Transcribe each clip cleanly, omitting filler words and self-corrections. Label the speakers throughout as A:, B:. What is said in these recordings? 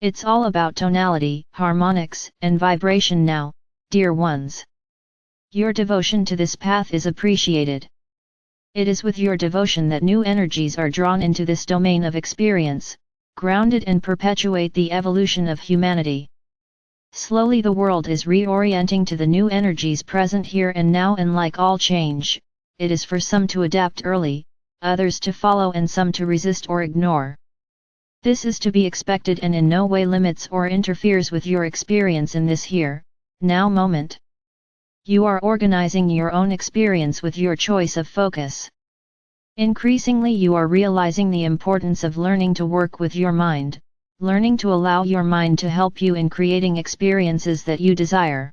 A: It's all about tonality, harmonics, and vibration now, dear ones. Your devotion to this path is appreciated. It is with your devotion that new energies are drawn into this domain of experience, grounded and perpetuate the evolution of humanity. Slowly the world is reorienting to the new energies present here and now, and like all change, it is for some to adapt early, others to follow, and some to resist or ignore. This is to be expected and in no way limits or interferes with your experience in this here, now moment. You are organizing your own experience with your choice of focus. Increasingly you are realizing the importance of learning to work with your mind, learning to allow your mind to help you in creating experiences that you desire.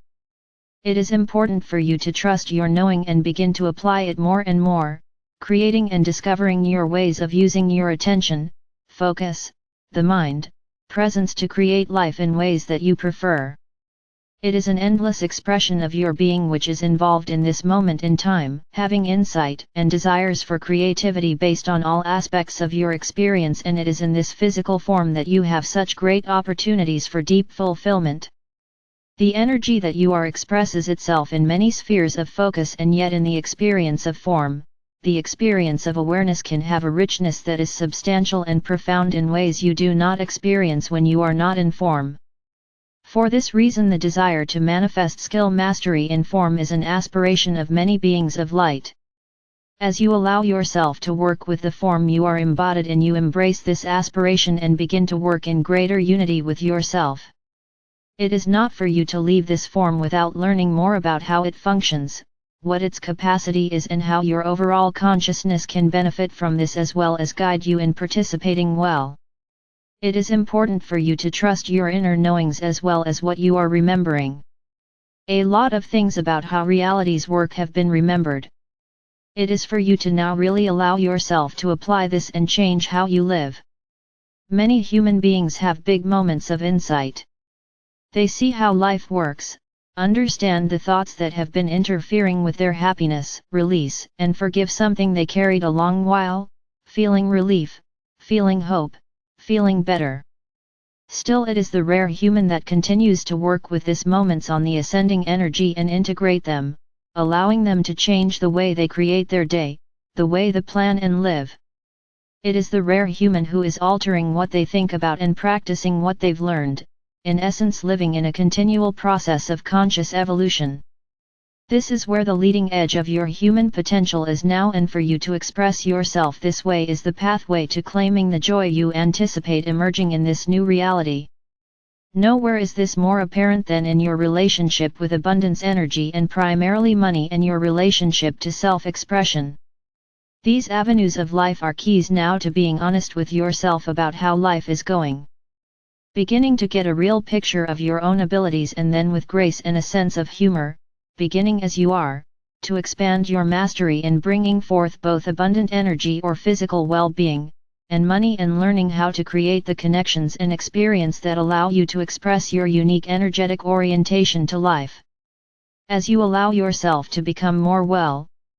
A: It is important for you to trust your knowing and begin to apply it more and more, creating and discovering your ways of using your attention, focus, the mind, presence to create life in ways that you prefer. It is an endless expression of your being which is involved in this moment in time, having insight and desires for creativity based on all aspects of your experience, and it is in this physical form that you have such great opportunities for deep fulfillment. The energy that you are expresses itself in many spheres of focus, and yet in the experience of form, the experience of awareness can have a richness that is substantial and profound in ways you do not experience when you are not in form. For this reason the desire to manifest skill mastery in form is an aspiration of many beings of light. As you allow yourself to work with the form you are embodied in, you embrace this aspiration and begin to work in greater unity with yourself. It is not for you to leave this form without learning more about how it functions, what its capacity is, and how your overall consciousness can benefit from this, as well as guide you in participating well. It is important for you to trust your inner knowings as well as what you are remembering. A lot of things about how realities work have been remembered. It is for you to now really allow yourself to apply this and change how you live. Many human beings have big moments of insight. They see how life works, understand the thoughts that have been interfering with their happiness, release and forgive something they carried a long while, feeling relief, feeling hope, feeling better. Still, it is the rare human that continues to work with these moments on the ascending energy and integrate them, allowing them to change the way they create their day, the way they plan and live. It is the rare human who is altering what they think about and practicing what they've learned, in essence living in a continual process of conscious evolution. This is where the leading edge of your human potential is now, and for you to express yourself this way is the pathway to claiming the joy you anticipate emerging in this new reality. Nowhere is this more apparent than in your relationship with abundance energy, and primarily money, and your relationship to self-expression. These avenues of life are keys now to being honest with yourself about how life is going. Beginning to get a real picture of your own abilities, and then with grace and a sense of humor, beginning as you are, to expand your mastery in bringing forth both abundant energy or physical well-being, and money, and learning how to create the connections and experience that allow you to express your unique energetic orientation to life. As you allow yourself to become more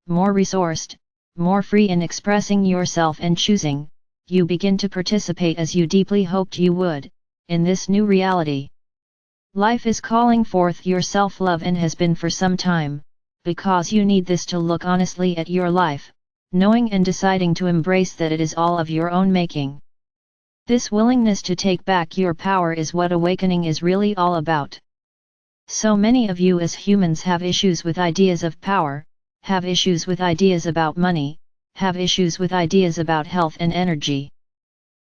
A: resourced, more free in expressing yourself and choosing, you begin to participate as you deeply hoped you would, in this new reality. Life is calling forth your self-love, and has been for some time, because you need this to look honestly at your life, knowing and deciding to embrace that it is all of your own making. This willingness to take back your power is what awakening is really all about. So many of you as humans have issues with ideas of power, have issues with ideas about money, have issues with ideas about health and energy.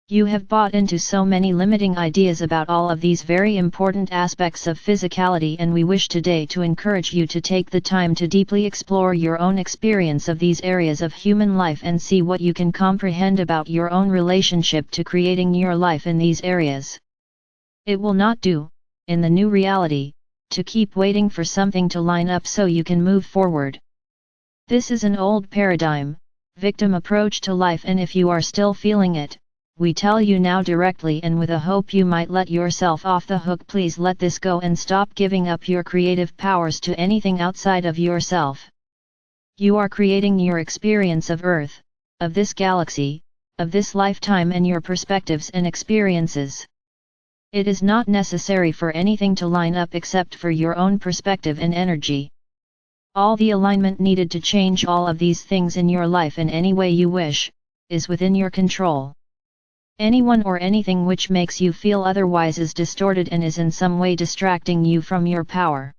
A: You have bought into so many limiting ideas about all of these very important aspects of physicality, and we wish today to encourage you to take the time to deeply explore your own experience of these areas of human life and see what you can comprehend about your own relationship to creating your life in these areas. It will not do, in the new reality, to keep waiting for something to line up so you can move forward. This is an old paradigm, victim approach to life, and if you are still feeling it, we tell you now directly, and with a hope you might let yourself off the hook, please let this go and stop giving up your creative powers to anything outside of yourself. You are creating your experience of Earth, of this galaxy, of this lifetime, and your perspectives and experiences. It is not necessary for anything to line up except for your own perspective and energy. All the alignment needed to change all of these things in your life in any way you wish, is within your control. Anyone or anything which makes you feel otherwise is distorted and is in some way distracting you from your power.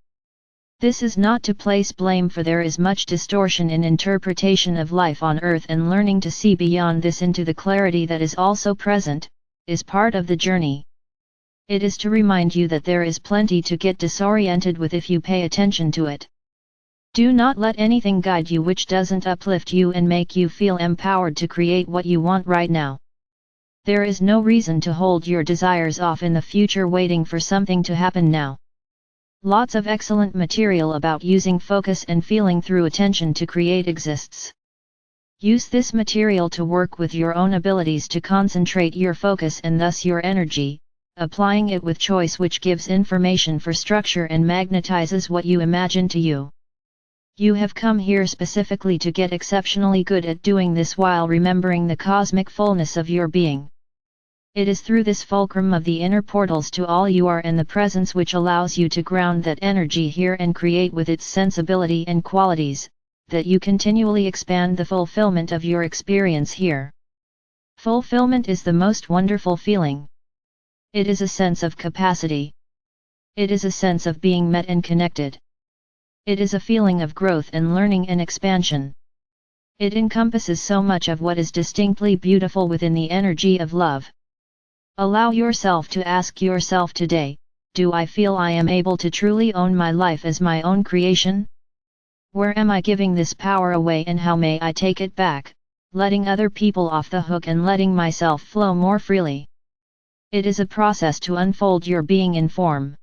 A: This is not to place blame, for there is much distortion in interpretation of life on earth, and learning to see beyond this into the clarity that is also present, is part of the journey. It is to remind you that there is plenty to get disoriented with if you pay attention to it. Do not let anything guide you which doesn't uplift you and make you feel empowered to create what you want right now. There is no reason to hold your desires off in the future waiting for something to happen now. Lots of excellent material about using focus and feeling through attention to create exists. Use this material to work with your own abilities to concentrate your focus and thus your energy, applying it with choice, which gives information for structure and magnetizes what you imagine to you. You have come here specifically to get exceptionally good at doing this while remembering the cosmic fullness of your being. It is through this fulcrum of the inner portals to all you are and the presence which allows you to ground that energy here and create with its sensibility and qualities, that you continually expand the fulfillment of your experience here. Fulfillment is the most wonderful feeling. It is a sense of capacity. It is a sense of being met and connected. It is a feeling of growth and learning and expansion. It encompasses so much of what is distinctly beautiful within the energy of love. Allow yourself to ask yourself today, do I feel I am able to truly own my life as my own creation? Where am I giving this power away, and how may I take it back, letting other people off the hook and letting myself flow more freely? It is a process to unfold your being in form.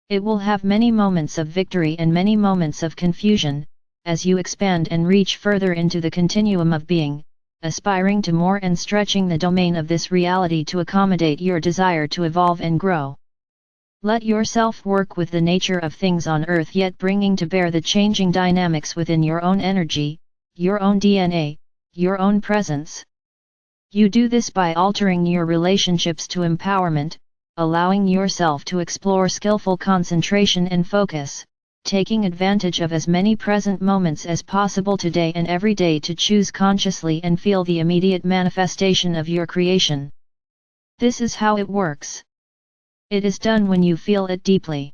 A: It will have many moments of victory and many moments of confusion, as you expand and reach further into the continuum of being, aspiring to more and stretching the domain of this reality to accommodate your desire to evolve and grow. Let yourself work with the nature of things on earth, yet bringing to bear the changing dynamics within your own energy, your own DNA, your own presence. You do this by altering your relationships to empowerment, allowing yourself to explore skillful concentration and focus, taking advantage of as many present moments as possible today and every day to choose consciously and feel the immediate manifestation of your creation. This is how it works. It is done when you feel it deeply.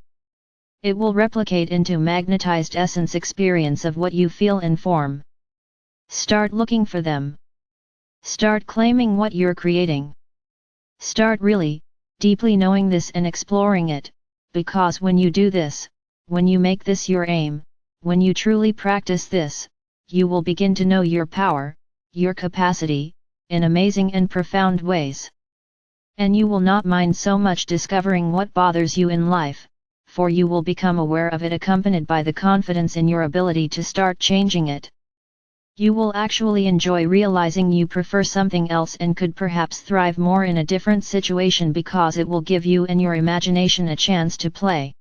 A: It will replicate into magnetized essence experience of what you feel in form. Start looking for them. Start claiming what you're creating. Start really, deeply knowing this and exploring it, because when you do this, when you make this your aim, when you truly practice this, you will begin to know your power, your capacity, in amazing and profound ways. And you will not mind so much discovering what bothers you in life, for you will become aware of it, accompanied by the confidence in your ability to start changing it. You will actually enjoy realizing you prefer something else and could perhaps thrive more in a different situation, because it will give you and your imagination a chance to play.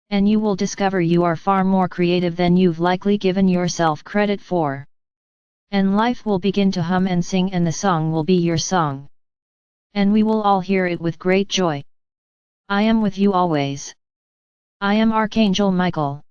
A: And you will discover you are far more creative than you've likely given yourself credit for. And life will begin to hum and sing, and the song will be your song. And we will all hear it with great joy. I am with you always. I am Archangel Michael.